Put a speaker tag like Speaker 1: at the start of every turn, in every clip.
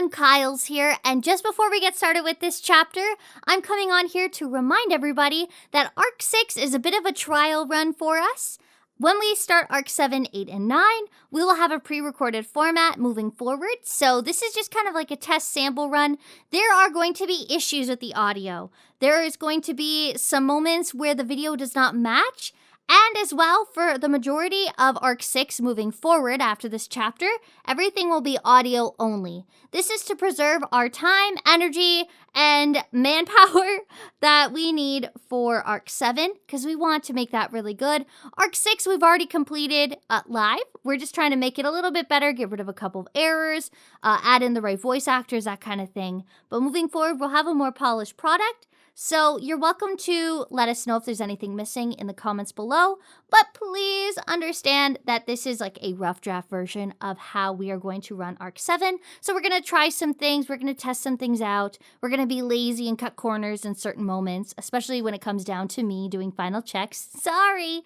Speaker 1: everyone, Kyle's here, and just before we get started with this chapter, I'm coming on here to remind everybody that Arc 6 is a bit of a trial run for us. When we start Arc 7, 8, and 9, we will have a pre-recorded format moving forward, so this is just kind of like a test sample run. There are going to be issues with the audio. There is going to be some moments where the video does not match, and as well, for the majority of Arc 6 moving forward after this chapter, everything will be audio only. This is to preserve our time, energy, and manpower that we need for Arc 7, because we want to make that really good. Arc 6 we've already completed live. We're just trying to make it a little bit better, get rid of a couple of errors, add in the right voice actors, that kind of thing. But moving forward, we'll have a more polished product. So you're welcome to let us know if there's anything missing in the comments below, but please understand that this is like a rough draft version of how we are going to run Arc 7. So we're going to try some things, we're going to test some things out, we're going to be lazy and cut corners in certain moments, especially when it comes down to me doing final checks. Sorry!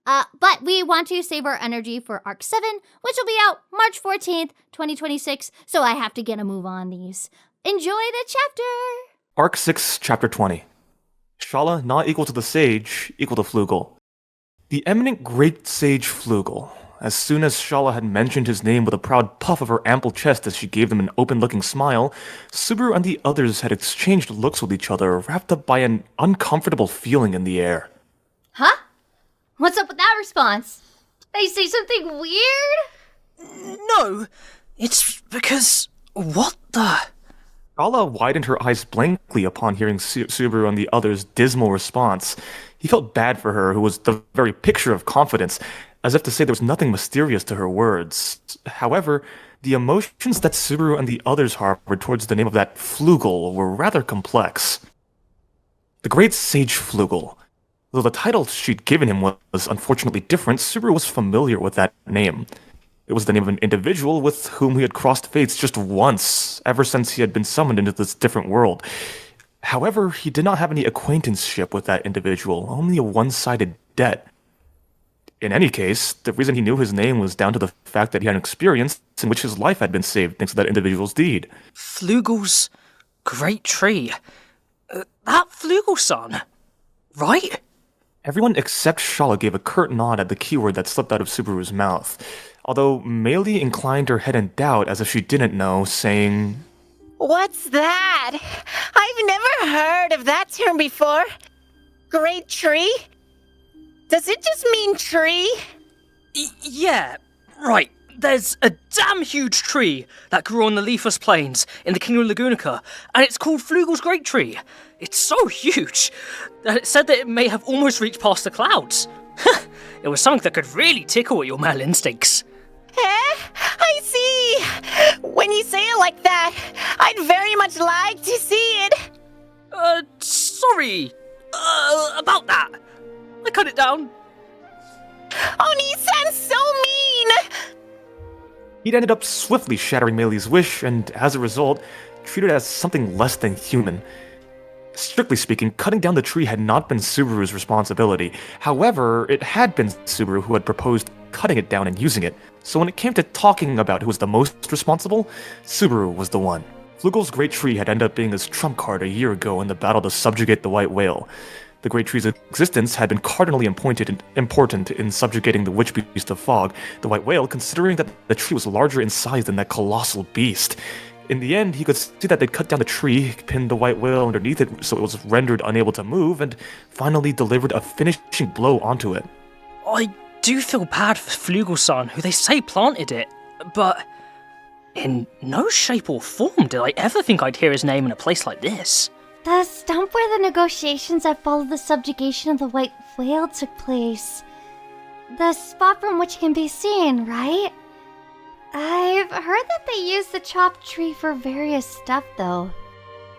Speaker 1: But we want to save our energy for Arc 7, which will be out March 14th, 2026, so I have to get a move on these. Enjoy the chapter!
Speaker 2: Arc 6, Chapter 20. Shala not equal to the sage, equal to Flugel. The eminent great sage Flugel. As soon as Shala had mentioned his name with a proud puff of her ample chest as she gave them an open-looking smile, Subaru and the others had exchanged looks with each other, wrapped up by an uncomfortable feeling in the air.
Speaker 1: Huh? What's up with that response? They say something weird?
Speaker 3: No, it's because... what the...
Speaker 2: Shala widened her eyes blankly upon hearing Subaru and the others' dismal response. He felt bad for her, who was the very picture of confidence, as if to say there was nothing mysterious to her words. However, the emotions that Subaru and the others harbored towards the name of that Flugel were rather complex. The Great Sage Flugel. Though the title she'd given him was unfortunately different, Subaru was familiar with that name. It was the name of an individual with whom he had crossed fates just once, ever since he had been summoned into this different world. However, he did not have any acquaintanceship with that individual, only a one-sided debt. In any case, the reason he knew his name was down to the fact that he had an experience in which his life had been saved thanks to that individual's deed.
Speaker 3: Flugel's great tree. That Flugel-san, right?
Speaker 2: Everyone except Shala gave a curt nod at the keyword that slipped out of Subaru's mouth, although Meili inclined her head in doubt as if she didn't know, saying,
Speaker 4: "What's that? I've never heard of that term before. Great tree? Does it just mean tree?"
Speaker 3: Yeah, right. There's a damn huge tree that grew on the leafless plains in the Kingdom of Lagunica, and it's called Flugel's Great Tree. It's so huge that it said that it may have almost reached past the clouds. It was something that could really tickle at your male instincts.
Speaker 4: I see. When you say it like that, I'd very much like to see it.
Speaker 3: Sorry. About that. I cut it down.
Speaker 4: Oni-san's so mean.
Speaker 2: He'd ended up swiftly shattering Meili's wish, and as a result, treated it as something less than human. Strictly speaking, cutting down the tree had not been Subaru's responsibility. However, it had been Subaru who had proposed cutting it down and using it. So when it came to talking about who was the most responsible, Subaru was the one. Flugel's Great Tree had ended up being his trump card a year ago in the battle to subjugate the White Whale. The Great Tree's existence had been cardinally important in subjugating the Witch Beast of Fog, the White Whale, considering that the tree was larger in size than that colossal beast. In the end, he could see that they'd cut down the tree, pinned the White Whale underneath it so it was rendered unable to move, and finally delivered a finishing blow onto it.
Speaker 3: I do feel bad for Flugel-san, who they say planted it, but in no shape or form did I ever think I'd hear his name in a place like this.
Speaker 1: The stump where the negotiations that followed the subjugation of the White Whale took place. The spot from which it can be seen, right? I've heard that they use the chopped tree for various stuff, though.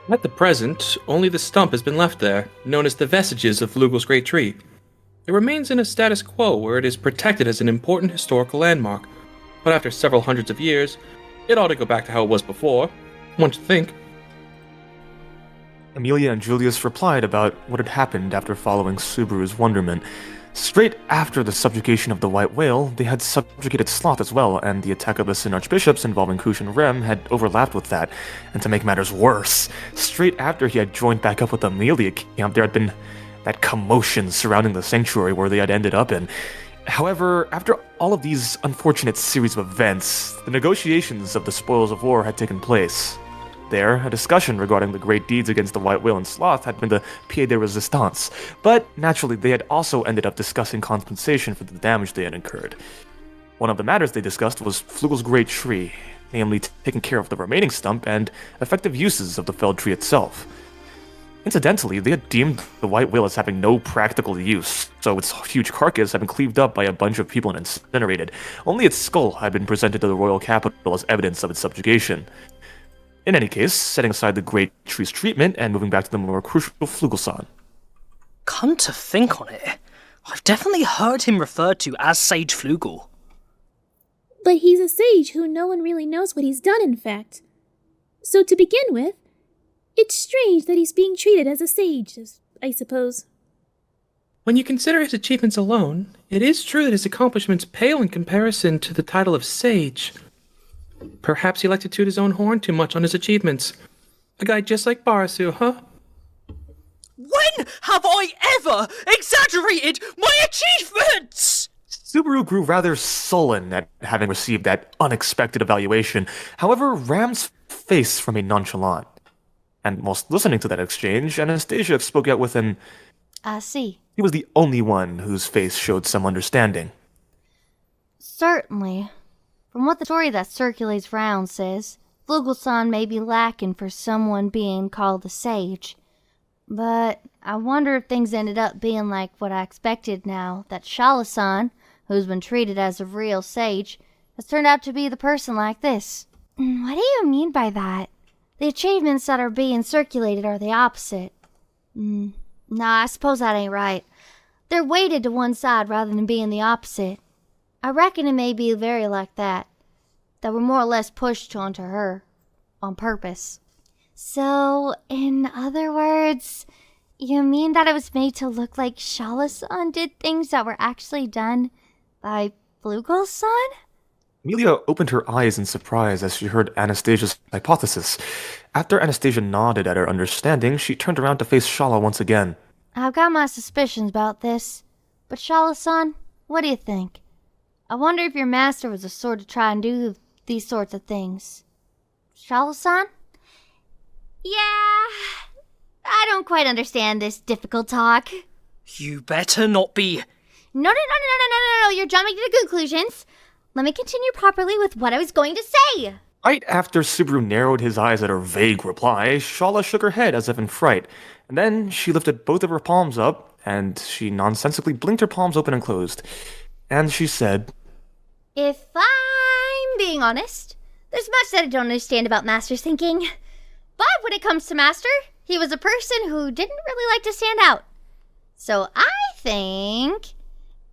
Speaker 5: At the present, only the stump has been left there, known as the vestiges of Flugel's Great Tree. It remains in a status quo where it is protected as an important historical landmark, but after several hundreds of years, it ought to go back to how it was before, one should think.
Speaker 2: Emilia and Julius replied about what had happened after following Subaru's wonderment. Straight after the subjugation of the White Whale, they had subjugated Sloth as well, and the attack of the Sin Archbishops involving Kush and Rem had overlapped with that. And to make matters worse, straight after he had joined back up with the Emilia camp, there had been that commotion surrounding the sanctuary where they had ended up in. However, after all of these unfortunate series of events, the negotiations of the spoils of war had taken place. There, a discussion regarding the great deeds against the White Whale and Sloth had been the pied de resistance, but naturally they had also ended up discussing compensation for the damage they had incurred. One of the matters they discussed was Flugel's great tree, namely taking care of the remaining stump and effective uses of the felled tree itself. Incidentally, they had deemed the White Whale as having no practical use, so its huge carcass had been cleaved up by a bunch of people and incinerated. Only its skull had been presented to the royal capital as evidence of its subjugation. In any case, setting aside the great tree's treatment and moving back to the more crucial Flugel-san.
Speaker 3: Come to think on it, I've definitely heard him referred to as Sage Flugel.
Speaker 6: But he's a sage who no one really knows what he's done, in fact. So to begin with, it's strange that he's being treated as a sage, I suppose.
Speaker 5: When you consider his achievements alone, it is true that his accomplishments pale in comparison to the title of sage. Perhaps he liked to toot his own horn too much on his achievements. A guy just like Barasu, huh?
Speaker 3: When have I ever exaggerated my achievements?
Speaker 2: Subaru grew rather sullen at having received that unexpected evaluation. However, Ram's face remained nonchalant. And whilst listening to that exchange, Anastasia spoke out with an
Speaker 1: I see.
Speaker 2: He was the only one whose face showed some understanding.
Speaker 1: Certainly. From what the story that circulates round says, Flugel-san may be lacking for someone being called a sage. But I wonder if things ended up being like what I expected now, that Shaula-san, who's been treated as a real sage, has turned out to be the person like this. What do you mean by that? The achievements that are being circulated are the opposite. Nah, I suppose that ain't right. They're weighted to one side rather than being the opposite. I reckon it may be very like that. That were more or less pushed onto her. On purpose. So, in other words, you mean that it was made to look like Shaula-san did things that were actually done by Flugel-san?
Speaker 2: Emilia opened her eyes in surprise as she heard Anastasia's hypothesis. After Anastasia nodded at her understanding, she turned around to face Shala once again.
Speaker 1: I've got my suspicions about this, but Shaula-san, what do you think? I wonder if your master was the sort to try and do these sorts of things. Shaula-san? Yeah, I don't quite understand this difficult talk.
Speaker 3: You better not be...
Speaker 1: No, you're jumping to conclusions. Let me continue properly with what I was going to say.
Speaker 2: Right after Subaru narrowed his eyes at her vague reply, Shala shook her head as if in fright, and then she lifted both of her palms up, and she nonsensically blinked her palms open and closed. And she said,
Speaker 1: If I'm being honest, there's much that I don't understand about Master's thinking. But when it comes to Master, he was a person who didn't really like to stand out. So I think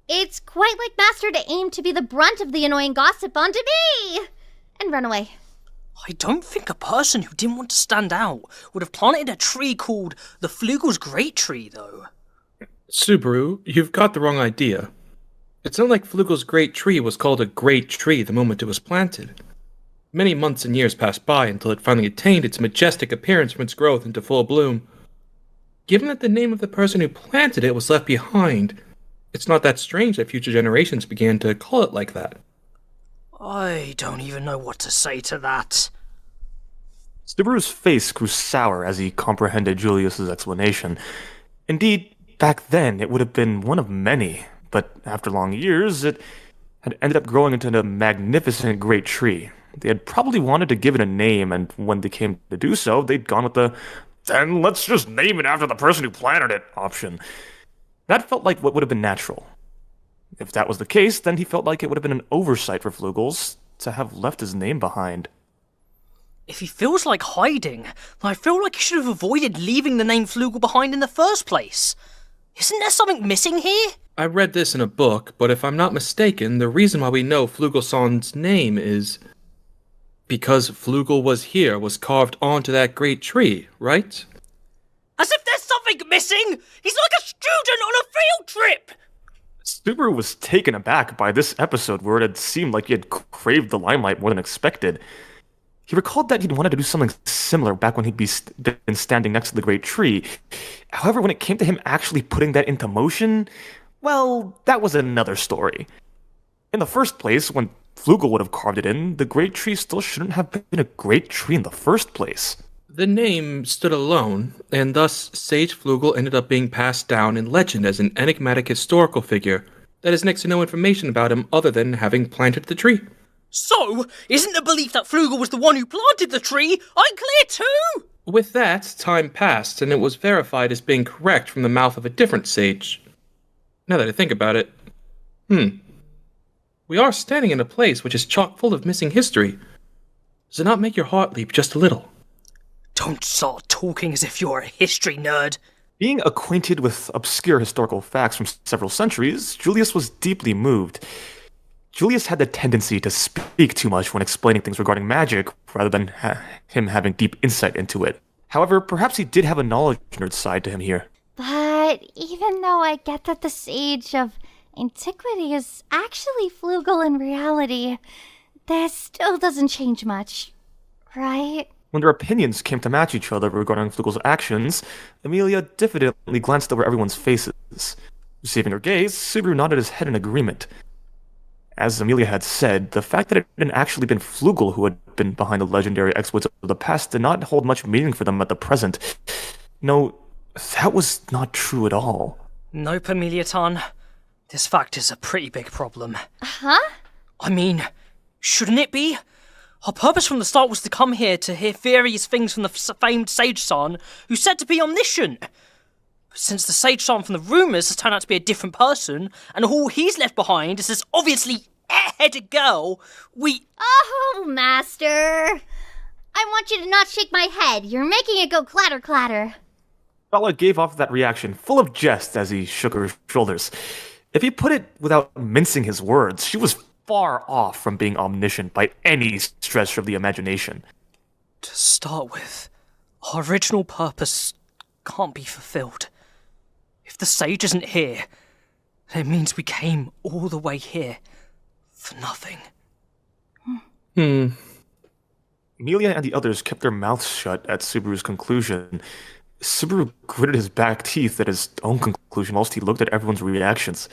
Speaker 1: it's quite like Master to aim to be the brunt of the annoying gossip onto me and run away.
Speaker 3: I don't think a person who didn't want to stand out would have planted a tree called the Flugel's Great Tree, though.
Speaker 5: Subaru, you've got the wrong idea. It's not like Flugel's great tree was called a great tree the moment it was planted. Many months and years passed by until it finally attained its majestic appearance from its growth into full bloom. Given that the name of the person who planted it was left behind, it's not that strange that future generations began to call it like that.
Speaker 3: I don't even know what to say to that.
Speaker 2: Subaru's face grew sour as he comprehended Julius's explanation. Indeed, back then it would have been one of many, but after long years, it had ended up growing into a magnificent great tree. They had probably wanted to give it a name, and when they came to do so, they'd gone with the, then let's just name it after the person who planted it option. That felt like what would have been natural. If that was the case, then he felt like it would have been an oversight for Flugels to have left his name behind.
Speaker 3: If he feels like hiding, I feel like he should have avoided leaving the name Flugel behind in the first place. Isn't there something missing here?
Speaker 5: I read this in a book, but if I'm not mistaken, the reason why we know Flugel-san's name is because Flugel was carved onto that great tree, right?
Speaker 3: As if there's something missing! He's like a student on a field trip!
Speaker 2: Subaru was taken aback by this episode where it had seemed like he had craved the limelight more than expected. He recalled that he'd wanted to do something similar back when he'd been standing next to the great tree. However, when it came to him actually putting that into motion, well, that was another story. In the first place, when Flugel would have carved it in, the great tree still shouldn't have been a great tree in the first place.
Speaker 5: The name stood alone, and thus Sage Flugel ended up being passed down in legend as an enigmatic historical figure that has next to no information about him other than having planted the tree.
Speaker 3: So, isn't the belief that Flugel was the one who planted the tree unclear too?
Speaker 5: With that, time passed, and it was verified as being correct from the mouth of a different sage. Now that I think about it, we are standing in a place which is chock full of missing history. Does it not make your heart leap just a little?
Speaker 3: Don't start talking as if you're a history nerd.
Speaker 2: Being acquainted with obscure historical facts from several centuries, Julius was deeply moved. Julius had the tendency to speak too much when explaining things regarding magic, rather than him having deep insight into it. However, perhaps he did have a knowledge nerd side to him here.
Speaker 1: But even though I get that the sage of antiquity is actually Flugel in reality, that still doesn't change much, right?
Speaker 2: When their opinions came to match each other regarding Flugel's actions, Emilia diffidently glanced over everyone's faces. Receiving her gaze, Subaru nodded his head in agreement. As Emilia had said, the fact that it hadn't actually been Flugel who had been behind the legendary exploits of the past did not hold much meaning for them at the present. No, that was not true at all.
Speaker 3: Nope, Emilia-tan. This fact is a pretty big problem.
Speaker 1: Huh?
Speaker 3: I mean, shouldn't it be? Our purpose from the start was to come here to hear various things from the famed Sage-san, who's said to be omniscient. But since the Sage-san from the rumours has turned out to be a different person, and all he's left behind is this obviously airheaded girl,
Speaker 1: Oh, Master! I want you to not shake my head. You're making it go clatter clatter.
Speaker 2: Shala gave off that reaction full of jest as he shook her shoulders. If he put it without mincing his words, she was far off from being omniscient by any stretch of the imagination.
Speaker 3: To start with, our original purpose can't be fulfilled. If the sage isn't here, then it means we came all the way here for nothing.
Speaker 2: Emilia and the others kept their mouths shut at Subaru's conclusion. Subaru gritted his back teeth at his own conclusion whilst he looked at everyone's reactions.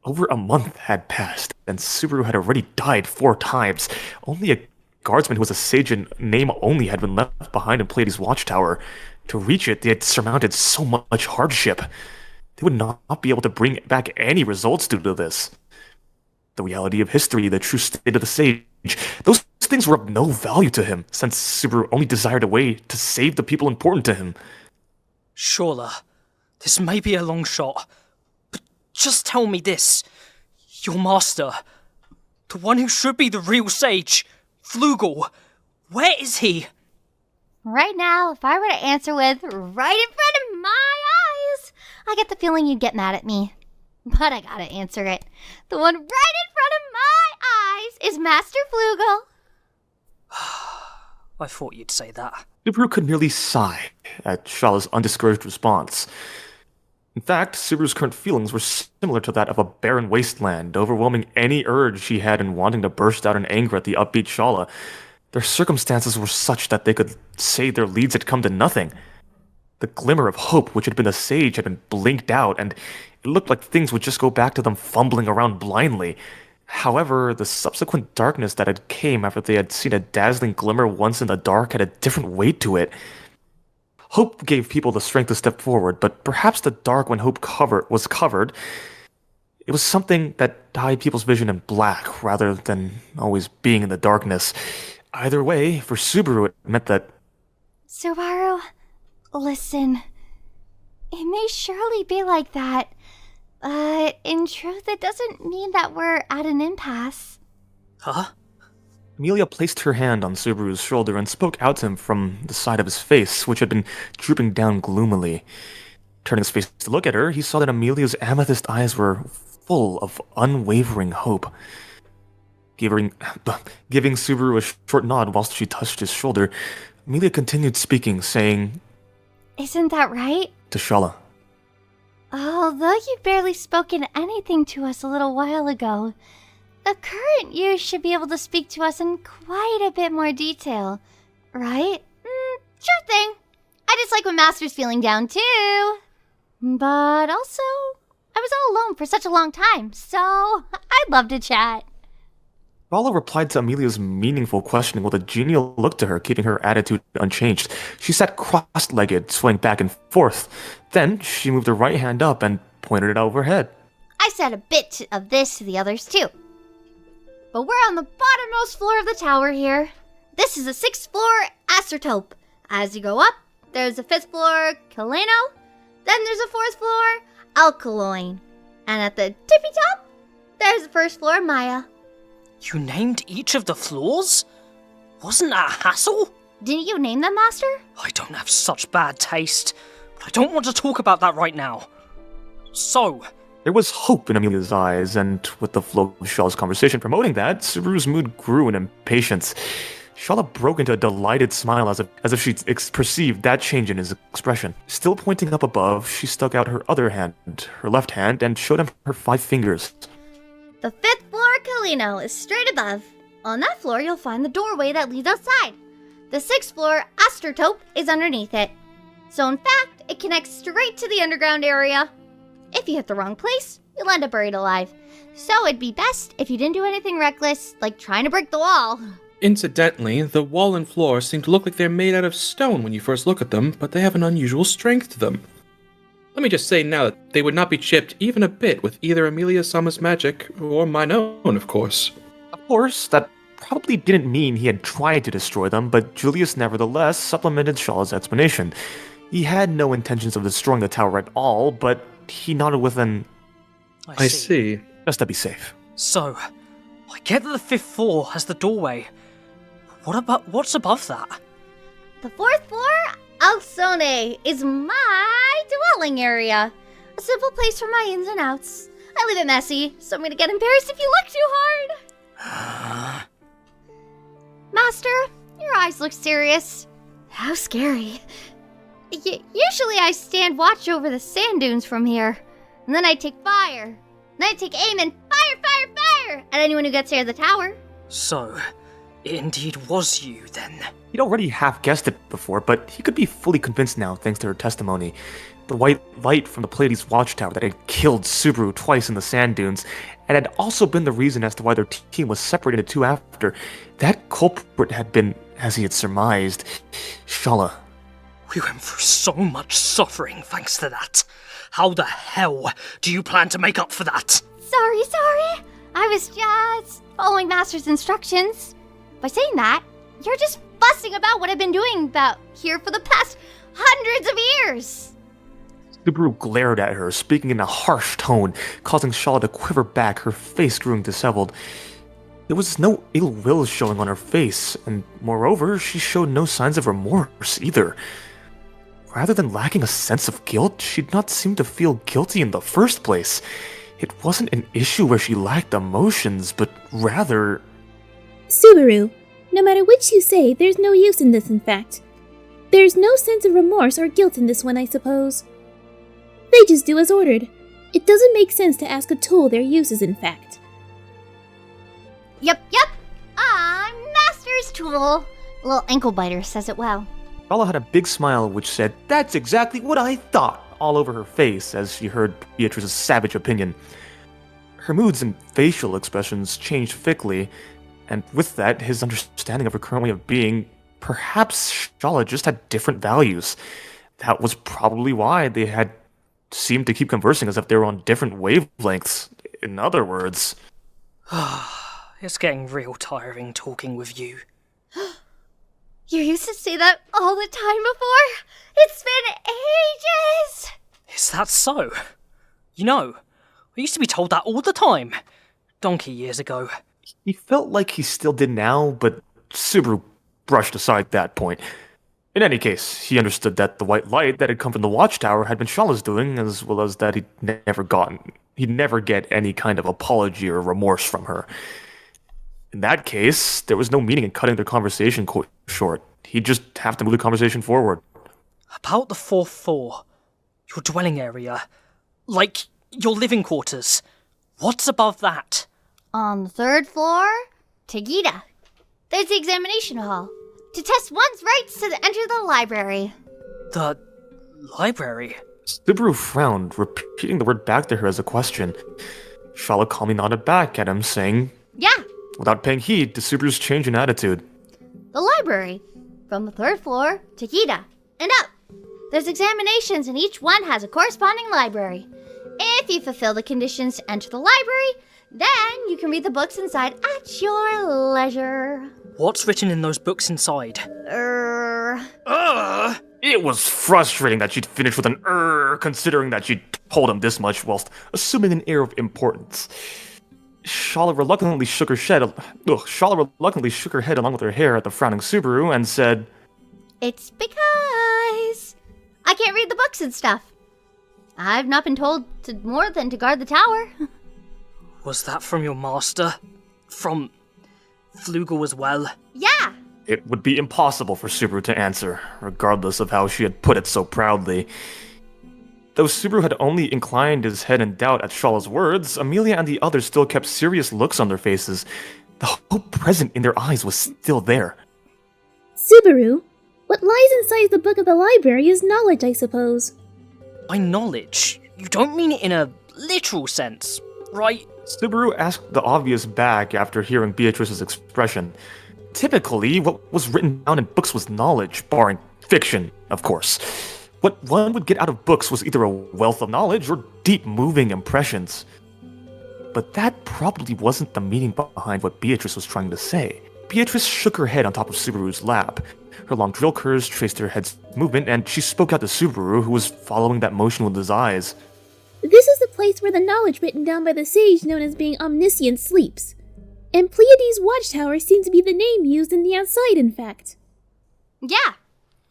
Speaker 2: Over a month had passed, and Subaru had already died 4 times. Only a guardsman who was a sage in name only had been left behind in Pleiades' watchtower. To reach it, they had surmounted so much hardship. They would not be able to bring back any results due to this. The reality of history, the true state of the sage, those things were of no value to him, since Subaru only desired a way to save the people important to him.
Speaker 3: Shaula, this may be a long shot, but just tell me this. Your master, the one who should be the real sage, Flugel, where is he?
Speaker 1: Right now, if I were to answer with right in front of my eyes, I get the feeling you'd get mad at me. But I gotta answer it. The one right in front of my eyes is Master Flugel.
Speaker 3: I thought you'd say that.
Speaker 2: Subaru could merely sigh at Shala's undiscouraged response. In fact, Subaru's current feelings were similar to that of a barren wasteland, overwhelming any urge he had in wanting to burst out in anger at the upbeat Shala. Their circumstances were such that they could say their leads had come to nothing. The glimmer of hope which had been the sage had been blinked out, and it looked like things would just go back to them fumbling around blindly. However, the subsequent darkness that had came after they had seen a dazzling glimmer once in the dark had a different weight to it. Hope gave people the strength to step forward, but perhaps the dark when hope was covered, it was something that dyed people's vision in black rather than always being in the darkness. Either way, for Subaru, it meant that...
Speaker 1: Subaru, listen. It may surely be like that, but in truth, it doesn't mean that we're at an impasse.
Speaker 3: Huh?
Speaker 2: Emilia placed her hand on Subaru's shoulder and spoke out to him from the side of his face, which had been drooping down gloomily. Turning his face to look at her, he saw that Emilia's amethyst eyes were full of unwavering hope. Giving Subaru a short nod whilst she touched his shoulder, Emilia continued speaking, saying,
Speaker 1: Isn't that right?
Speaker 2: to Shala.
Speaker 1: Although you barely spoken anything to us a little while ago, the current you should be able to speak to us in quite a bit more detail, right? Sure thing. I just like when Master's feeling down too. But also, I was all alone for such a long time, so I'd love to chat.
Speaker 2: Shala replied to Emilia's meaningful questioning with a genial look to her, keeping her attitude unchanged. She sat cross-legged, swaying back and forth. Then she moved her right hand up and pointed it overhead.
Speaker 1: I said a bit of this to the others too. But we're on the bottommost floor of the tower here. This is the 6th floor Acertope. As you go up, there's a 5th floor Kaleno. Then there's a 4th floor Alkaloin. And at the tippy top, there's the 1st floor Maya.
Speaker 3: You named each of the floors? Wasn't that a hassle?
Speaker 1: Didn't you name them, Master?
Speaker 3: I don't have such bad taste, but I don't want to talk about that right now. So,
Speaker 2: There was hope in Emilia's eyes, and with the flow of Shala's conversation promoting that, Subaru's mood grew in impatience. Shala broke into a delighted smile as if she perceived that change in his expression. Still pointing up above, she stuck out her other hand, her left hand, and showed him her 5 fingers.
Speaker 1: The 5th floor Kaleno is straight above. On that floor, you'll find the doorway that leads outside. The 6th floor Acertope is underneath it. So in fact, it connects straight to the underground area. If you hit the wrong place, you'll end up buried alive. So it'd be best if you didn't do anything reckless, like trying to break the wall.
Speaker 5: Incidentally, the wall and floor seem to look like they're made out of stone when you first look at them, but they have an unusual strength to them. Let me just say now that they would not be chipped even a bit with either Emilia-sama's magic, or mine own, of course.
Speaker 2: Of course, that probably didn't mean he had tried to destroy them, but Julius nevertheless supplemented Shala's explanation. He had no intentions of destroying the tower at all, but he nodded with an,
Speaker 5: I see.
Speaker 2: just to be safe.
Speaker 3: So, I get that the 5th floor has the doorway. What's above that?
Speaker 1: The 4th floor Alsone is my dwelling area. A simple place for my ins and outs. I leave it messy, so I'm gonna get embarrassed if you look too hard. Master, your eyes look serious. How scary. Usually I stand watch over the sand dunes from here. And then I take fire. Then I take aim and fire at anyone who gets near the tower.
Speaker 3: So, it indeed was you, then.
Speaker 2: He'd already half guessed it before, but he could be fully convinced now thanks to her testimony. The white light from the Pleiades watchtower that had killed Subaru twice in the sand dunes, and had also been the reason as to why their team was separated into 2 after. That culprit had been, as he had surmised, Shala.
Speaker 3: We went through so much suffering thanks to that. How the hell do you plan to make up for that?
Speaker 1: Sorry. I was just following Master's instructions. By saying that, you're just fussing about what I've been doing about here for the past hundreds of years.
Speaker 2: Subaru glared at her, speaking in a harsh tone, causing Shala to quiver back, her face growing disheveled. There was no ill will showing on her face, and moreover, she showed no signs of remorse either. Rather than lacking a sense of guilt, she did not seem to feel guilty in the first place. It wasn't an issue where she lacked emotions, but rather...
Speaker 6: Subaru, no matter which you say, there's no use in this, in fact. There's no sense of remorse or guilt in this one, I suppose. They just do as ordered. It doesn't make sense to ask a tool their uses, in fact.
Speaker 1: Yep. I'm Master's tool. A little ankle biter says it well.
Speaker 2: Shala had a big smile which said, "That's exactly what I thought," all over her face as she heard Beatrice's savage opinion. Her moods and facial expressions changed thickly, and with that, his understanding of her current way of being. Perhaps Shala just had different values. That was probably why they had seemed to keep conversing as if they were on different wavelengths. In other words...
Speaker 3: It's getting real tiring talking with you.
Speaker 1: You used to say that all the time before. It's been ages.
Speaker 3: Is that so? You know, I used to be told that all the time. Donkey years ago.
Speaker 2: He felt like he still did now, but Subaru brushed aside that point. In any case, he understood that the white light that had come from the watchtower had been Shala's doing, as well as that he'd never get any kind of apology or remorse from her. In that case, there was no meaning in cutting their conversation short. He'd just have to move the conversation forward.
Speaker 3: About the 4th floor, your dwelling area, Like your living quarters. What's above that?
Speaker 1: On the 3rd floor, Tagita. There's the examination hall. To test one's rights to enter the library.
Speaker 3: The library?
Speaker 2: Subaru frowned, repeating the word back to her as a question. Shala calmly nodded back at him, saying,
Speaker 1: Yeah,
Speaker 2: without paying heed to Subaru's change in attitude.
Speaker 1: the library. From the 3rd floor, Tagita. And up. There's examinations and each one has a corresponding library. If you fulfill the conditions to enter the library, then you can read the books inside at your leisure.
Speaker 3: What's written in those books inside?
Speaker 2: It was frustrating that she'd finished with an considering that she'd told him this much whilst assuming an air of importance. Shala reluctantly shook her head along with her hair at the frowning Subaru and said,
Speaker 1: It's because I can't read the books and stuff. I've not been told to more than to guard the tower.
Speaker 3: Was that from your master? From Flugel as well?
Speaker 1: Yeah.
Speaker 2: It would be impossible for Subaru to answer, regardless of how she had put it so proudly. Though Subaru had only inclined his head in doubt at Shala's words, Emilia and the others still kept serious looks on their faces. The hope present in their eyes was still there.
Speaker 6: Subaru, what lies inside the book of the library is knowledge, I suppose.
Speaker 3: By knowledge, you don't mean it in a literal sense, right?
Speaker 2: Subaru asked the obvious back after hearing Beatrice's expression. Typically, what was written down in books was knowledge, barring fiction, of course. What one would get out of books was either a wealth of knowledge or deep, moving impressions. But that probably wasn't the meaning behind what Beatrice was trying to say. Beatrice shook her head on top of Subaru's lap. Her long drill curves traced her head's movement, and she spoke out to Subaru, who was following that motion with his eyes.
Speaker 6: This is the place where the knowledge written down by the sage known as being omniscient sleeps. And Pleiades' watchtower seems to be the name used in the outside, in fact.
Speaker 1: Yeah.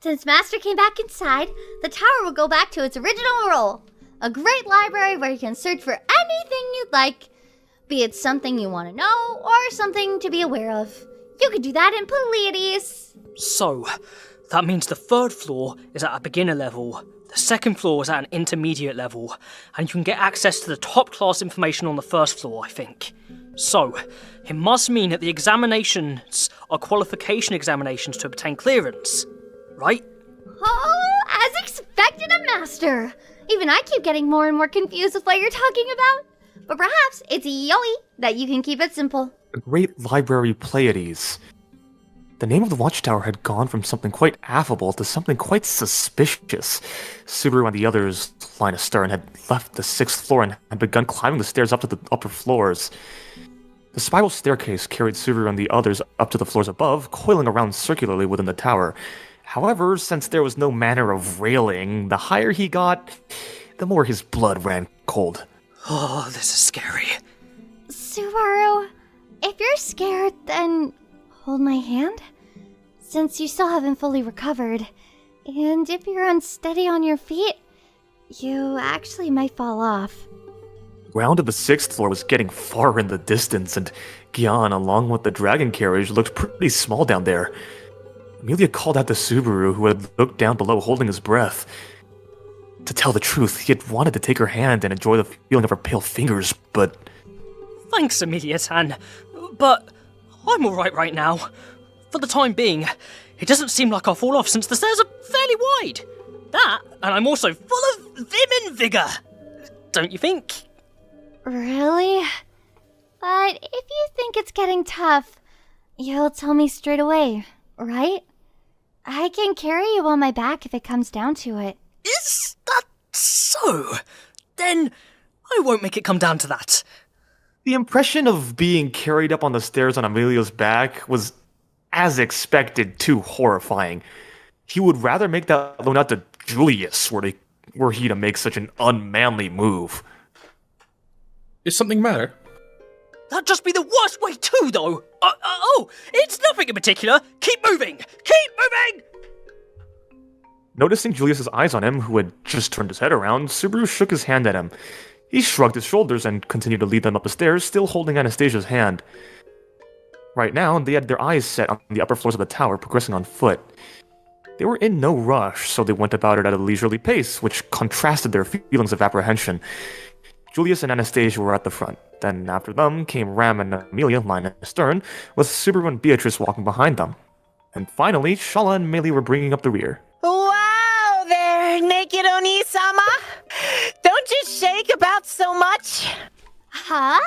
Speaker 1: Since Master came back inside, the tower will go back to its original role. A great library where you can search for anything you'd like, be it something you want to know or something to be aware of. You could do that in Pleiades.
Speaker 3: So, that means the 3rd floor is at a beginner level, the 2nd floor is at an intermediate level, and you can get access to the top class information on the 1st floor, I think. So, it must mean that the examinations are qualification examinations to obtain clearance, right?
Speaker 1: Oh, as expected of Master. Even I keep getting more and more confused with what you're talking about. But perhaps it's Yoi that you can keep it simple.
Speaker 2: The Great Library Pleiades. The name of the watchtower had gone from something quite affable to something quite suspicious. Subaru and the others, line astern, had left the 6th floor and had begun climbing the stairs up to the upper floors. The spiral staircase carried Subaru and the others up to the floors above, coiling around circularly within the tower. However, since there was no manner of railing, the higher he got, the more his blood ran cold.
Speaker 3: Oh, this is scary.
Speaker 1: Subaru, if you're scared, then hold my hand, since you still haven't fully recovered. And if you're unsteady on your feet, you actually might fall off.
Speaker 2: The ground of the 6th floor was getting far in the distance, and Gian, along with the dragon carriage, looked pretty small down there. Emilia called out to Subaru, who had looked down below holding his breath. To tell the truth, he had wanted to take her hand and enjoy the feeling of her pale fingers, but...
Speaker 3: Thanks, Emilia-tan, but I'm alright right now. For the time being, it doesn't seem like I'll fall off since the stairs are fairly wide. That, and I'm also full of vim and vigour. Don't you think?
Speaker 1: Really? But if you think it's getting tough, you'll tell me straight away, right? I can carry you on my back if it comes down to it.
Speaker 3: Is that so? Then I won't make it come down to that.
Speaker 2: The impression of being carried up on the stairs on Emilia's back was, as expected, too horrifying. He would rather make that loan out to Julius were he to make such an unmanly move.
Speaker 5: Is something matter?
Speaker 3: That'd just be the worst way too, though. Oh, it's nothing in particular. Keep moving. Keep moving!
Speaker 2: Noticing Julius's eyes on him, who had just turned his head around, Subaru shook his hand at him. He shrugged his shoulders and continued to lead them up the stairs, still holding Anastasia's hand. Right now, they had their eyes set on the upper floors of the tower, progressing on foot. They were in no rush, so they went about it at a leisurely pace, which contrasted their feelings of apprehension. Julius and Anastasia were at the front. Then after them came Ram and Emilia lying astern, with Subaru and Beatrice walking behind them. And finally, Shala and Meili were bringing up the rear.
Speaker 4: Wow there, naked Oni-sama! Don't you shake about so much!
Speaker 1: Huh?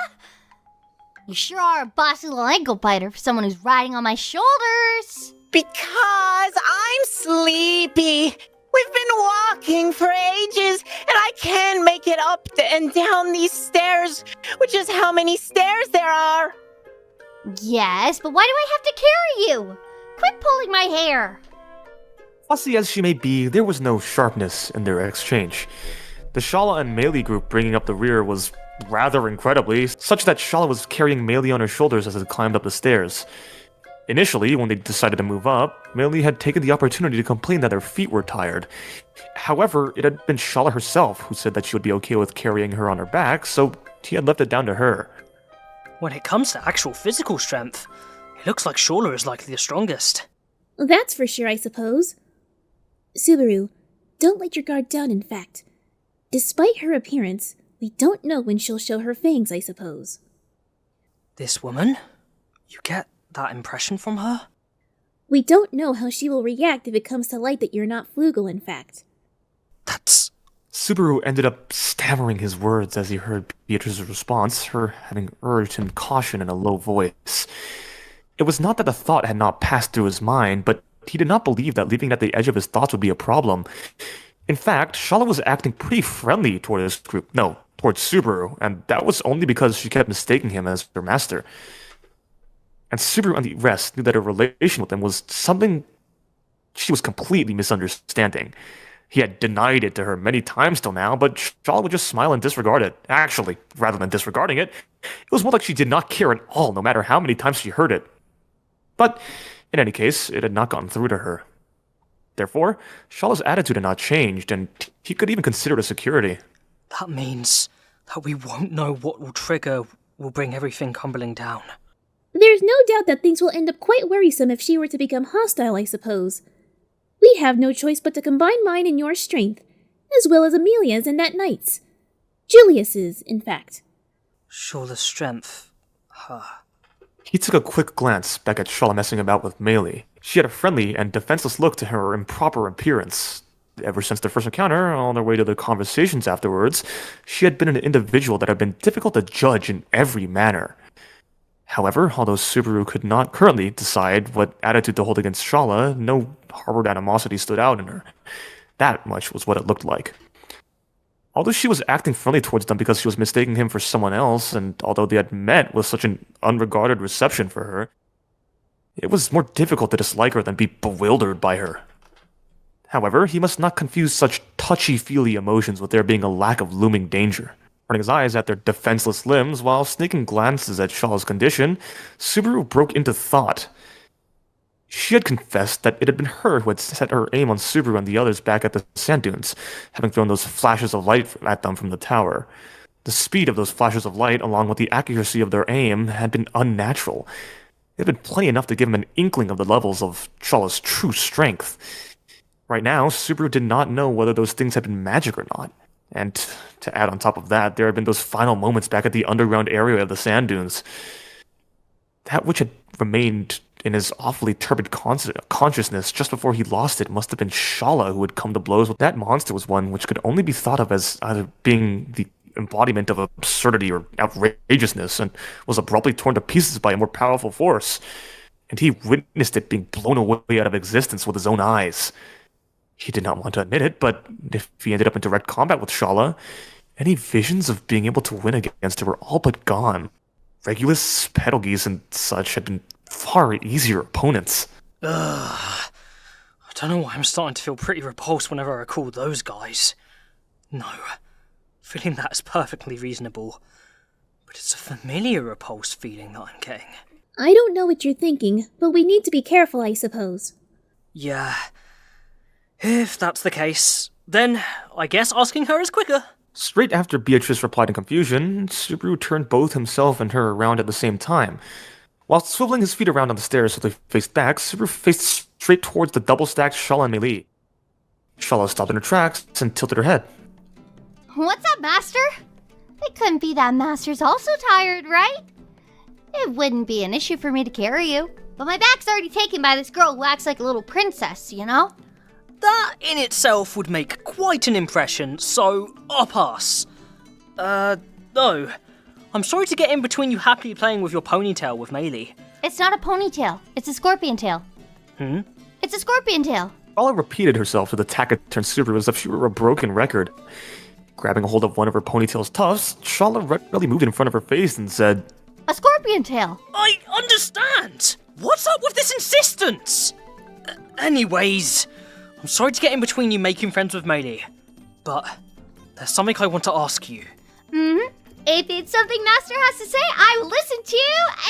Speaker 1: You sure are a bossy little ankle biter for someone who's riding on my shoulders.
Speaker 4: Because I'm sleepy. We've been walking for ages, and I can't make it up and down these stairs, which is how many stairs there are.
Speaker 1: Yes, but why do I have to carry you? Quit pulling my hair.
Speaker 2: Fussy as she may be, there was no sharpness in their exchange. The Shala and Meili group bringing up the rear was rather incredibly, such that Shala was carrying Meili on her shoulders as it climbed up the stairs. Initially, when they decided to move up, Meili had taken the opportunity to complain that her feet were tired. However, it had been Shala herself who said that she would be okay with carrying her on her back, so he had left it down to her.
Speaker 3: When it comes to actual physical strength, it looks like Shaula is likely the strongest.
Speaker 6: That's for sure, I suppose. Subaru, don't let your guard down, in fact. Despite her appearance, we don't know when she'll show her fangs, I suppose.
Speaker 3: This woman? You get that impression from her?
Speaker 6: We don't know how she will react if it comes to light that you're not Flugel, in fact.
Speaker 3: That's...
Speaker 2: Subaru ended up stammering his words as he heard Beatrice's response, her having urged him caution in a low voice. It was not that the thought had not passed through his mind, but he did not believe that leaving it at the edge of his thoughts would be a problem. In fact, Shala was acting pretty friendly toward this group. No, towards Subaru, and that was only because she kept mistaking him as her master. And Subaru on the rest knew that her relation with him was something she was completely misunderstanding. He had denied it to her many times till now, but Shala would just smile and disregard it. Actually, rather than disregarding it, it was more like she did not care at all, no matter how many times she heard it. But, in any case, it had not gotten through to her. Therefore, Shala's attitude had not changed, and he could even consider it a security.
Speaker 3: That means that we won't know what will bring everything crumbling down.
Speaker 6: There's no doubt that things will end up quite worrisome if she were to become hostile, I suppose. We have no choice but to combine mine and your strength, as well as Emilia's and that knight's. Julius's, in fact.
Speaker 3: Shala's strength. Her.
Speaker 2: He took a quick glance back at Shala messing about with Meili. She had a friendly and defenseless look to her improper appearance. Ever since their first encounter, on their way to their conversations afterwards, she had been an individual that had been difficult to judge in every manner. However, although Subaru could not currently decide what attitude to hold against Shala, no harbored animosity stood out in her. That much was what it looked like. Although she was acting friendly towards them because she was mistaking him for someone else, and although they had met with such an unregarded reception for her, it was more difficult to dislike her than be bewildered by her. However, he must not confuse such touchy-feely emotions with there being a lack of looming danger. Turning his eyes at their defenseless limbs while sneaking glances at Shala's condition, Subaru broke into thought. She had confessed that it had been her who had set her aim on Subaru and the others back at the sand dunes, having thrown those flashes of light at them from the tower. The speed of those flashes of light, along with the accuracy of their aim, had been unnatural. It had been plenty enough to give him an inkling of the levels of Shala's true strength. Right now, Subaru did not know whether those things had been magic or not. And to add on top of that, there had been those final moments back at the underground area of the sand dunes. That which had remained in his awfully turbid consciousness just before he lost it must have been Shala who had come to blows with. That monster was one which could only be thought of as either being the embodiment of absurdity or outrageousness, and was abruptly torn to pieces by a more powerful force. And he witnessed it being blown away out of existence with his own eyes. He did not want to admit it, but if he ended up in direct combat with Shala, any visions of being able to win against her were all but gone. Regulus, Pedalgeese, and such had been far easier opponents.
Speaker 3: I don't know why I'm starting to feel pretty repulsed whenever I recall those guys. No, feeling that is perfectly reasonable, but it's a familiar repulsed feeling that I'm getting.
Speaker 6: I don't know what you're thinking, but we need to be careful, I suppose.
Speaker 3: Yeah, if that's the case, then I guess asking her is quicker.
Speaker 2: Straight after Beatrice replied in confusion, Subaru turned both himself and her around at the same time. While swiveling his feet around on the stairs so they faced back, Subaru faced straight towards the double-stacked Shala and Meili. Shala stopped in her tracks and tilted her head.
Speaker 1: What's up, Master? It couldn't be that Master's also tired, right? It wouldn't be an issue for me to carry you. But my back's already taken by this girl who acts like a little princess, you know?
Speaker 3: That in itself would make quite an impression, so I'll pass. No. I'm sorry to get in between you happily playing with your ponytail with Meili.
Speaker 1: It's not a ponytail. It's a scorpion tail. It's a scorpion tail.
Speaker 2: Shala repeated herself to the taciturn Subaru as if she were a broken record. Grabbing a hold of one of her ponytail's tufts, Shala readily moved in front of her face and said,
Speaker 1: A scorpion tail.
Speaker 3: I understand! What's up with this insistence? Anyways, I'm sorry to get in between you making friends with Meili, but there's something I want to ask you.
Speaker 1: If it's something Master has to say, I will listen to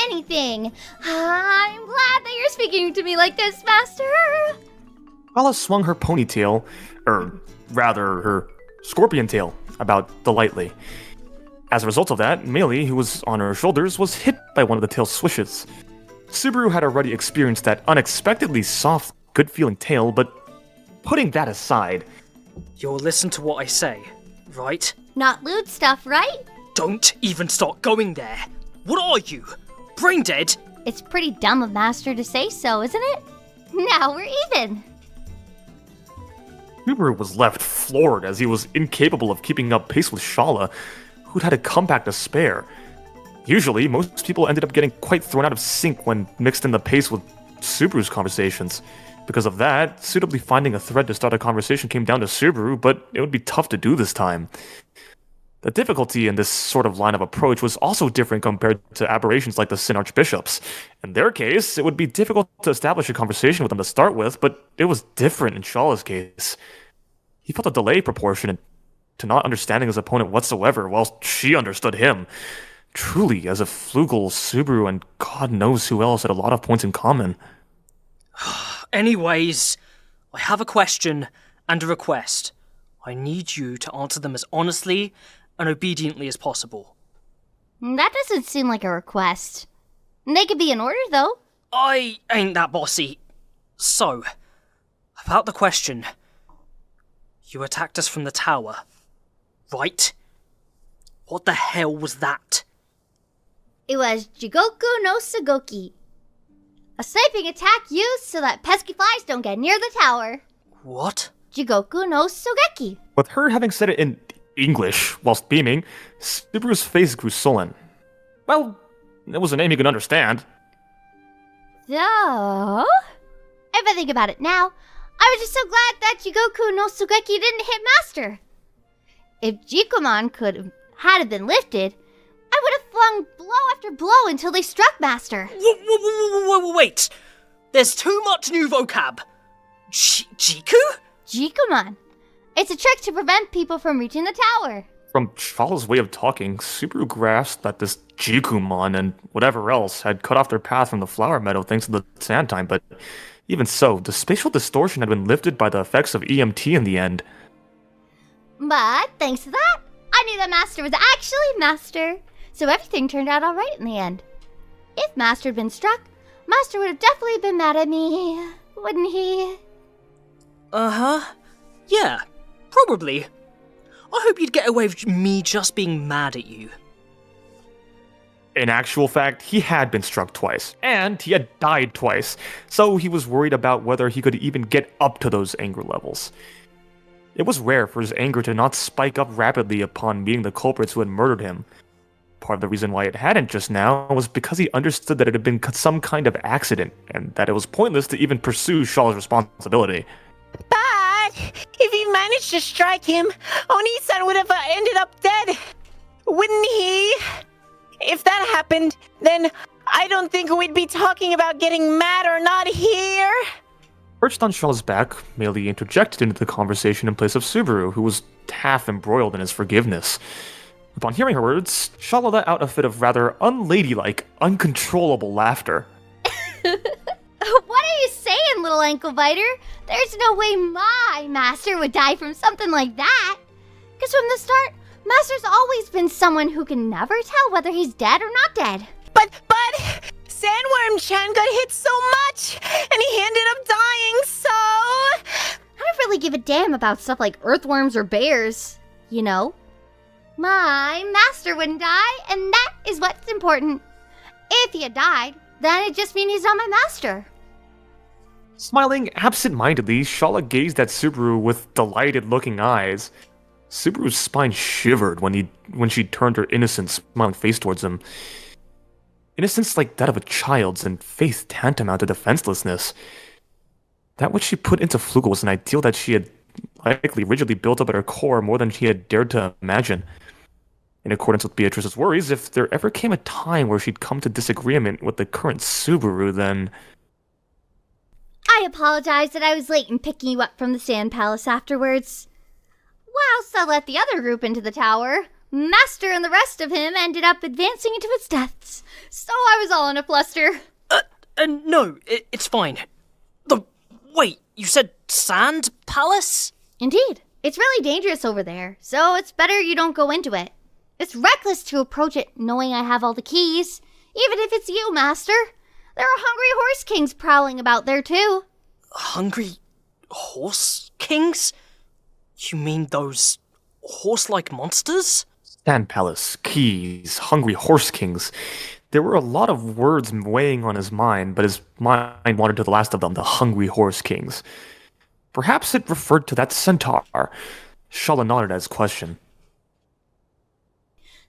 Speaker 1: anything. I'm glad that you're speaking to me like this, Master.
Speaker 2: Shala swung her ponytail, or rather, her scorpion tail, about delightly. As a result of that, Meili, who was on her shoulders, was hit by one of the tail's swishes. Subaru had already experienced that unexpectedly soft, good-feeling tail, but putting that aside...
Speaker 3: You'll listen to what I say, right?
Speaker 1: Not lewd stuff, right?
Speaker 3: Don't even start going there. What are you? Brain dead?
Speaker 1: It's pretty dumb of Master to say so, isn't it? Now we're even.
Speaker 2: Subaru was left floored as he was incapable of keeping up pace with Shala, who'd had a comeback to spare. Usually, most people ended up getting quite thrown out of sync when mixed in the pace with Subaru's conversations. Because of that, suitably finding a thread to start a conversation came down to Subaru, but it would be tough to do this time. The difficulty in this sort of line of approach was also different compared to aberrations like the Sin Archbishops. In their case, it would be difficult to establish a conversation with them to start with, but it was different in Shala's case. He felt a delay proportionate to not understanding his opponent whatsoever, while she understood him. Truly, as if Flugel, Subaru, and God knows who else had a lot of points in common.
Speaker 3: Anyways, I have a question and a request. I need you to answer them as honestly and obediently as possible.
Speaker 1: That doesn't seem like a request. They could be in order, though.
Speaker 3: I ain't that bossy. So, about the question. You attacked us from the tower, right? What the hell was that?
Speaker 1: It was Jigoku no Sugoki. A sniping attack used so that pesky flies don't get near the tower.
Speaker 3: What?
Speaker 1: Jigoku no Sogeki.
Speaker 2: With her having said it in English whilst beaming, Subaru's face grew sullen. Well, it was a name he could understand.
Speaker 1: So, if I think about it now, I was just so glad that Jigoku no Sugeki didn't hit Master. If Jikuman had been lifted, I would have flung blow after blow until they struck Master.
Speaker 3: Wait! There's too much new vocab. Jiku?
Speaker 1: Jikuman. It's a trick to prevent people from reaching the tower.
Speaker 2: From Shala's way of talking, Subaru grasped that this Jikumon and whatever else had cut off their path from the flower meadow thanks to the sand time, but even so, the spatial distortion had been lifted by the effects of EMT in the end.
Speaker 1: But thanks to that, I knew that Master was actually Master, so everything turned out alright in the end. If Master had been struck, Master would have definitely been mad at me, wouldn't he?
Speaker 3: Uh-huh. Yeah, probably. I hope you'd get away with me just being mad at you.
Speaker 2: In actual fact, he had been struck twice, and he had died twice, so he was worried about whether he could even get up to those anger levels. It was rare for his anger to not spike up rapidly upon meeting the culprits who had murdered him. Part of the reason why it hadn't just now was because he understood that it had been some kind of accident, and that it was pointless to even pursue Shala's responsibility.
Speaker 4: But if he managed to strike him, Oni-san would have ended up dead, wouldn't he? If that happened, then I don't think we'd be talking about getting mad or not here.
Speaker 2: Perched on Shala's back, Meili interjected into the conversation in place of Subaru, who was half embroiled in his forgiveness. Upon hearing her words, Shala let out a fit of rather unladylike, uncontrollable laughter.
Speaker 1: What are you saying, little ankle biter? There's no way my Master would die from something like that. Because from the start, Master's always been someone who can never tell whether he's dead or not dead.
Speaker 4: But, Sandworm-chan got hit so much, and he ended up dying, so...
Speaker 1: I don't really give a damn about stuff like earthworms or bears, you know? My master wouldn't die, and that is what's important. If he had died, then it just means he's not my master.
Speaker 2: Smiling absent-mindedly, Shala gazed at Subaru with delighted-looking eyes. Subaru's spine shivered when she turned her innocent, smiling face towards him. Innocence like that of a child's, and faith tantamount to defenselessness. That which she put into Flugel was an ideal that she had likely rigidly built up at her core more than she had dared to imagine. In accordance with Beatrice's worries, if there ever came a time where she'd come to disagreement with the current Subaru, then...
Speaker 1: I apologize that I was late in picking you up from the Sand Palace afterwards. Whilst I let the other group into the tower, Master and the rest of him ended up advancing into its depths, so I was all in a fluster.
Speaker 3: No, it's fine. Wait, you said Sand Palace?
Speaker 1: Indeed. It's really dangerous over there, so it's better you don't go into it. It's reckless to approach it knowing I have all the keys, even if it's you, Master. There are hungry horse kings prowling about there, too.
Speaker 3: Hungry horse kings? You mean those horse-like monsters?
Speaker 2: Sand Palace, keys, hungry horse kings. There were a lot of words weighing on his mind, but his mind wandered to the last of them, the hungry horse kings. Perhaps it referred to that centaur. Shala nodded at his question.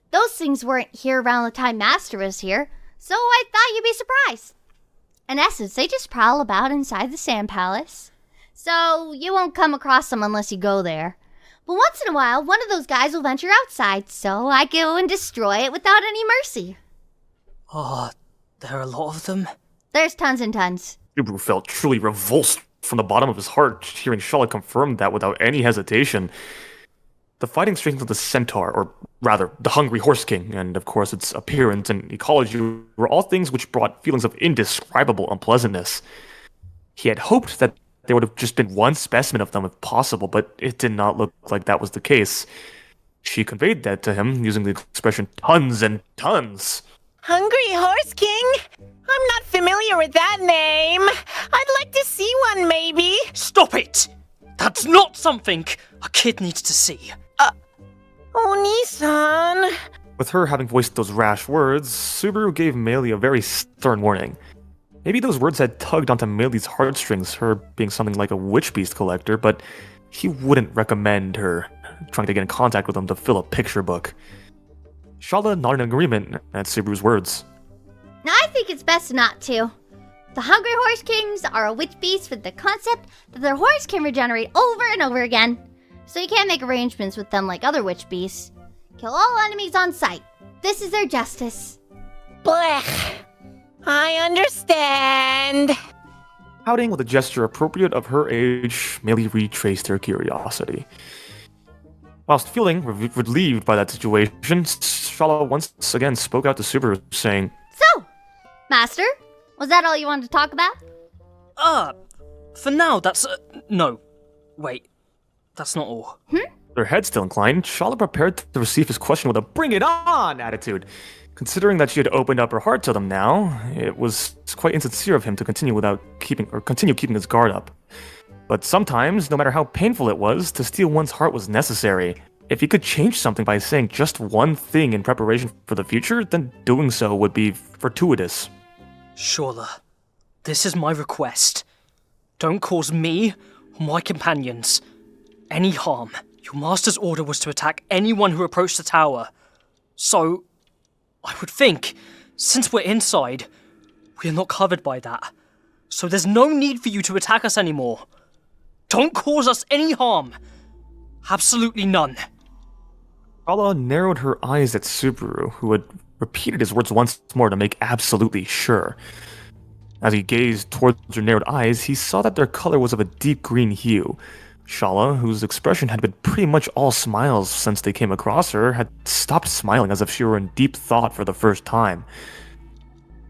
Speaker 1: Those things weren't here around the time Master was here, so I thought you'd be surprised. In essence, they just prowl about inside the Sand Palace. So you won't come across them unless you go there. But once in a while, one of those guys will venture outside, so I go and destroy it without any mercy.
Speaker 3: There are a lot of them?
Speaker 1: There's tons and tons.
Speaker 2: Subaru felt truly revulsed from the bottom of his heart, hearing Shala confirm that without any hesitation. The fighting strength of the centaur, or rather, the hungry horse king, and of course its appearance and ecology were all things which brought feelings of indescribable unpleasantness. He had hoped that there would have just been one specimen of them if possible, but it did not look like that was the case. She conveyed that to him using the expression tons and tons.
Speaker 4: Hungry Horse King? I'm not familiar with that name. I'd like to see one, maybe.
Speaker 3: Stop it! That's not something a kid needs to see.
Speaker 4: Oni-san.
Speaker 2: With her having voiced those rash words, Subaru gave Meili a very stern warning. Maybe those words had tugged onto Meili's heartstrings, her being something like a witch beast collector, but he wouldn't recommend her trying to get in contact with him to fill a picture book. Shala nodded in agreement at Subaru's words.
Speaker 1: Now I think it's best not to. The Hungry Horse Kings are a witch beast with the concept that their horse can regenerate over and over again. So you can't make arrangements with them like other witch beasts. Kill all enemies on sight. This is their justice.
Speaker 4: Blech. I understand.
Speaker 2: Pouting with a gesture appropriate of her age, Meili retraced her curiosity. Whilst feeling relieved by that situation, Shala once again spoke out to Subaru, saying,
Speaker 1: So, Master, was that all you wanted to talk about?
Speaker 3: For now, that's... no. Wait, that's not all.
Speaker 2: Her head still inclined, Shala prepared to receive his question with a bring it on attitude. Considering that she had opened up her heart to them now, it was quite insincere of him to continue keeping his guard up. But sometimes, no matter how painful it was, to steal one's heart was necessary. If he could change something by saying just one thing in preparation for the future, then doing so would be fortuitous.
Speaker 3: Shaula, this is my request. Don't cause me or my companions any harm. Your master's order was to attack anyone who approached the tower. So, I would think, since we're inside, we're not covered by that. So there's no need for you to attack us anymore. Don't cause us any harm. Absolutely none.
Speaker 2: Shala narrowed her eyes at Subaru, who had repeated his words once more to make absolutely sure. As he gazed towards her narrowed eyes, he saw that their color was of a deep green hue. Shala, whose expression had been pretty much all smiles since they came across her, had stopped smiling as if she were in deep thought for the first time.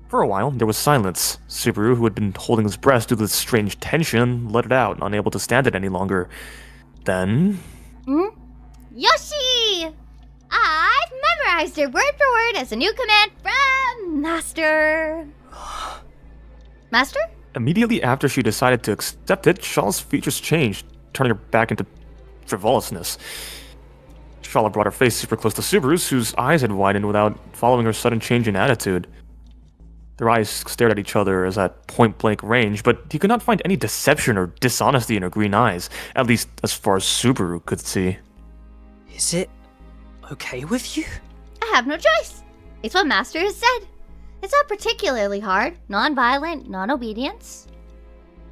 Speaker 2: For a while, there was silence. Subaru, who had been holding his breath due to this strange tension, let it out, unable to stand it any longer. Then...
Speaker 1: Yoshi! I've memorized it word for word as a new command from Master. Master?
Speaker 2: Immediately after she decided to accept it, Shala's features changed, turning her back into frivolousness. Shala brought her face super close to Subaru's, whose eyes had widened without following her sudden change in attitude. Their eyes stared at each other as at point-blank range, but he could not find any deception or dishonesty in her green eyes, at least as far as Subaru could see.
Speaker 3: Is it okay with you?
Speaker 1: I have no choice. It's what Master has said. It's not particularly hard. Non-violent, non-obedience.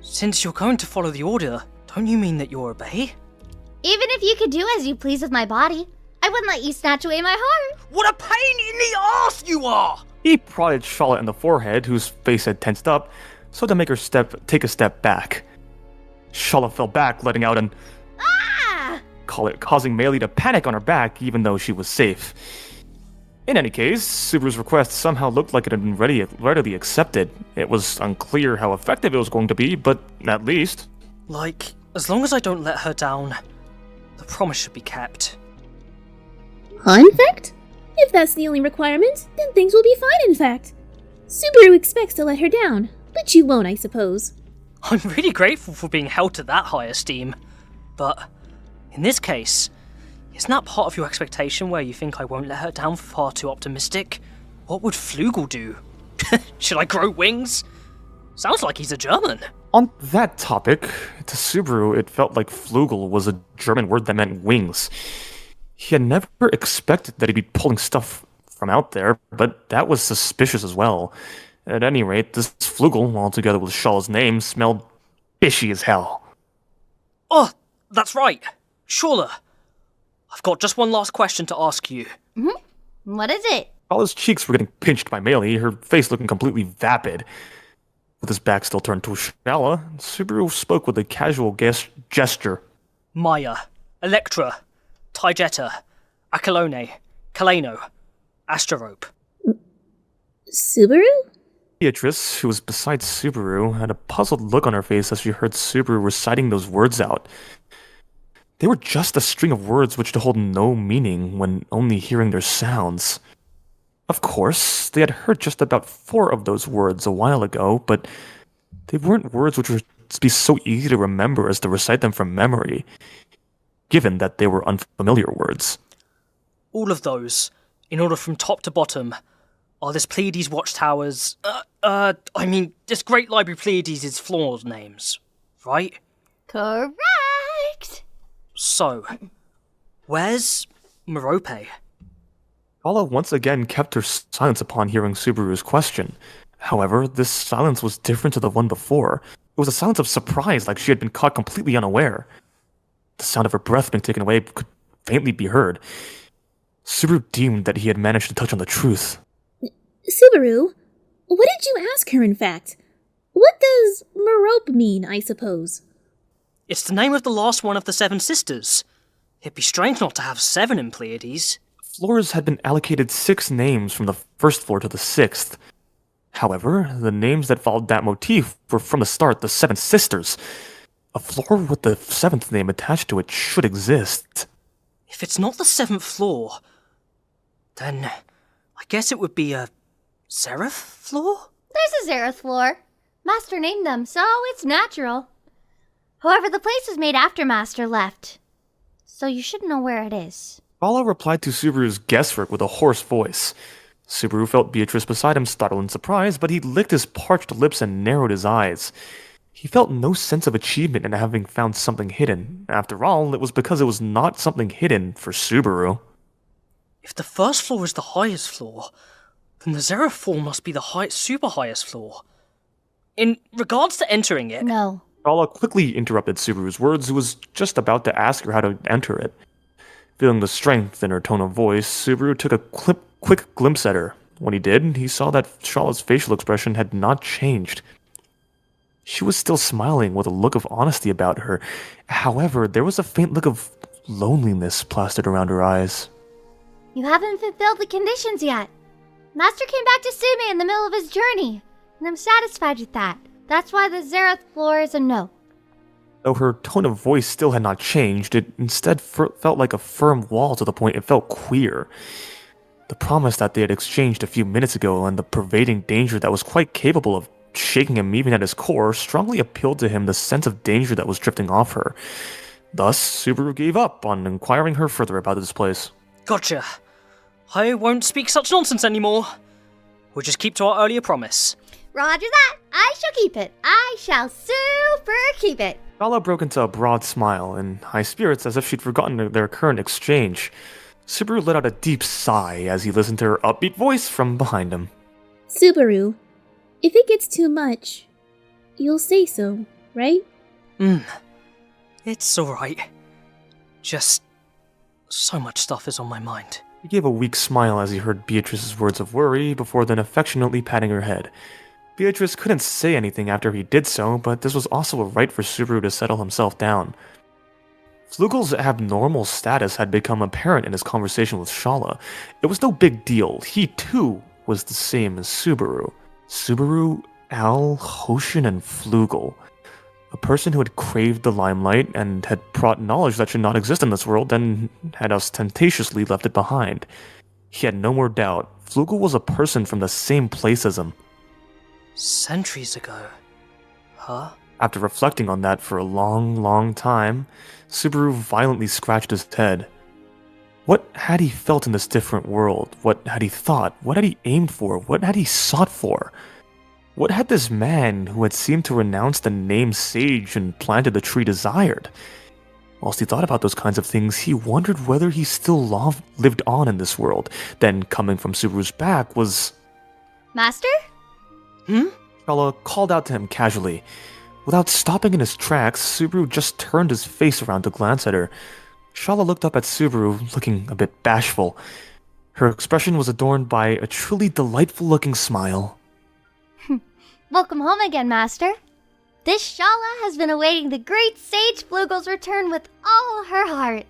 Speaker 3: Since you're going to follow the order, don't you mean that you'll obey?
Speaker 1: Even if you could do as you please with my body, I wouldn't let you snatch away my heart.
Speaker 3: What a pain in the arse you are!
Speaker 2: He prodded Shala in the forehead, whose face had tensed up, so to make her take a step back. Shala fell back, letting out an
Speaker 1: Ah!
Speaker 2: causing Meili to panic on her back, even though she was safe. In any case, Subaru's request somehow looked like it had been readily accepted. It was unclear how effective it was going to be, but at least...
Speaker 3: Like, as long as I don't let her down, the promise should be kept.
Speaker 6: In fact? If that's the only requirement, then things will be fine, in fact. Subaru expects to let her down, but you won't, I suppose.
Speaker 3: I'm really grateful for being held to that high esteem. But, in this case, isn't that part of your expectation where you think I won't let her down far too optimistic? What would Flugel do? Should I grow wings? Sounds like he's a German.
Speaker 2: On that topic, to Subaru, it felt like Flugel was a German word that meant wings. He had never expected that he'd be pulling stuff from out there, but that was suspicious as well. At any rate, this Flugel, altogether with Shala's name, smelled fishy as hell.
Speaker 3: Oh, that's right. Shaula, I've got just one last question to ask you.
Speaker 1: What is it?
Speaker 2: Shala's cheeks were getting pinched by Meili, her face looking completely vapid. With his back still turned to Shala, Subaru spoke with a casual gesture.
Speaker 3: Maya, Electra, Taijeta, Akalone, Kaleno, Asterope.
Speaker 6: Subaru?
Speaker 2: Beatrice, who was beside Subaru, had a puzzled look on her face as she heard Subaru reciting those words out. They were just a string of words which hold no meaning when only hearing their sounds. Of course, they had heard just about 4 of those words a while ago, but they weren't words which would be so easy to remember as to recite them from memory, given that they were unfamiliar words.
Speaker 3: All of those, in order from top to bottom, are this Pleiades watchtower's, this Great Library Pleiades' floor names, right?
Speaker 1: Correct!
Speaker 3: So, where's Merope?
Speaker 2: Shala once again kept her silence upon hearing Subaru's question. However, this silence was different to the one before. It was a silence of surprise, like she had been caught completely unaware. The sound of her breath being taken away could faintly be heard. Subaru deemed that he had managed to touch on the truth.
Speaker 6: Subaru? What did you ask her, in fact? What does Merope mean, I suppose?
Speaker 3: It's the name of the last one of the 7 sisters. It'd be strange not to have 7 in Pleiades.
Speaker 2: Floors had been allocated 6 names from the first floor to the 6th. However, the names that followed that motif were from the start the 7 sisters. A floor with the 7th name attached to it should exist.
Speaker 3: If it's not the 7th floor, then I guess it would be a Seraph floor?
Speaker 1: There's a Zareth floor. Master named them, so it's natural. However, the place was made after Master left, so you should know where it is.
Speaker 2: Shala replied to Subaru's guesswork with a hoarse voice. Subaru felt Beatrice beside him startled in surprise, but he licked his parched lips and narrowed his eyes. He felt no sense of achievement in having found something hidden. After all, it was because it was not something hidden for Subaru.
Speaker 3: If the first floor is the highest floor, then the Seraph floor must be the super highest floor. In regards to entering it...
Speaker 1: No.
Speaker 2: Shala quickly interrupted Subaru's words, who was just about to ask her how to enter it. Feeling the strength in her tone of voice, Subaru took a quick glimpse at her. When he did, he saw that Shala's facial expression had not changed. She was still smiling with a look of honesty about her. However, there was a faint look of loneliness plastered around her eyes.
Speaker 1: You haven't fulfilled the conditions yet. Master came back to see me in the middle of his journey, and I'm satisfied with that. That's why the Zareth floor is a no.
Speaker 2: Though her tone of voice still had not changed, it instead felt like a firm wall to the point it felt queer. The promise that they had exchanged a few minutes ago and the pervading danger that was quite capable of shaking him even at his core, strongly appealed to him the sense of danger that was drifting off her. Thus, Subaru gave up on inquiring her further about this place.
Speaker 3: Gotcha. I won't speak such nonsense anymore. We'll just keep to our earlier promise.
Speaker 1: Roger that. I shall keep it. I shall super keep it.
Speaker 2: Shala broke into a broad smile, in high spirits as if she'd forgotten their current exchange. Subaru let out a deep sigh as he listened to her upbeat voice from behind him.
Speaker 6: Subaru, if it gets too much, you'll say so, right?
Speaker 3: It's alright. Just so much stuff is on my mind.
Speaker 2: He gave a weak smile as he heard Beatrice's words of worry before then affectionately patting her head. Beatrice couldn't say anything after he did so, but this was also a right for Subaru to settle himself down. Flugel's abnormal status had become apparent in his conversation with Shala. It was no big deal. He, too, was the same as Subaru. Subaru, Al, Hoshin, and Flugel. A person who had craved the limelight and had brought knowledge that should not exist in this world and had ostentatiously left it behind. He had no more doubt. Flugel was a person from the same place as him.
Speaker 3: Centuries ago. Huh?
Speaker 2: After reflecting on that for a long time, Subaru violently scratched his head. What had he felt in this different world? What had he thought? What had he aimed for? What had he sought for? What had this man, who had seemed to renounce the name Sage and planted the tree, desired? Whilst he thought about those kinds of things, he wondered whether he still lived on in this world. Then, coming from Subaru's back was...
Speaker 1: Master?
Speaker 2: Shala called out to him casually. Without stopping in his tracks, Subaru just turned his face around to glance at her. Shala looked up at Subaru, looking a bit bashful. Her expression was adorned by a truly delightful-looking smile.
Speaker 1: Welcome home again, Master. This Shala has been awaiting the great Sage Flugel's return with all her heart.